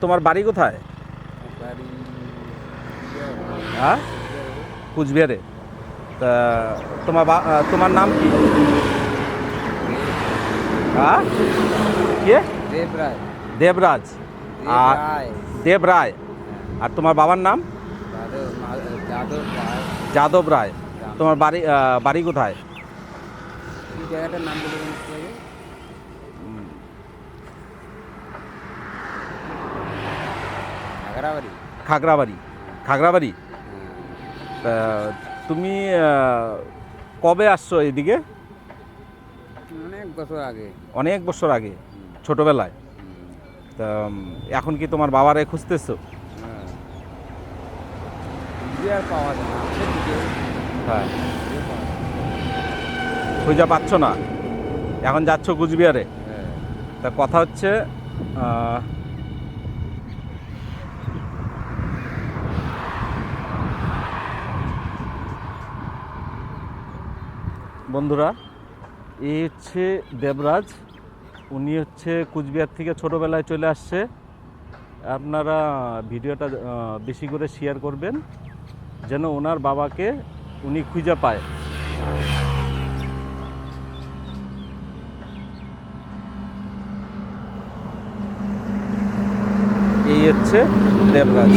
তোমার বাড়ি কোথায়? বাড়ি হ্যাঁ, কুচবিহারে। তা তোমার নাম কি? হ্যাঁ, কে? দেবরায়। দেবরাজ আর দেবরায়। দেবরায়। আর তোমার বাবার নাম? যাদব রায়। যাদব রায়। তোমার বাড়ি কোথায়? কি জায়গাটার নাম বলে বলতে হবে? খাগড়াবাড়ি। খাগড়াবাড়ি। খাগড়াবাড়ি। তা তুমি কবে আসছো এইদিকে? অনেক বছর আগে। অনেক বছর আগে, ছোটবেলায়। তা এখন কি তোমার বাবারে খুঁজতেছো? হ্যাঁ, আর পাওয়া যায় না। হ্যাঁ, খুঁজে পাচ্ছ না, এখন যাচ্ছ কুচবিহারে। হ্যাঁ। তা কথা হচ্ছে বন্ধুরা, এই হচ্ছে দেবরাজ। উনি হচ্ছে কুচবিহার থেকে ছোটোবেলায় চলে আসছে। আপনারা ভিডিওটা বেশি করে শেয়ার করবেন যেন ওনার বাবাকে উনি খুঁজে পায়। এই হচ্ছে দেবরাজ।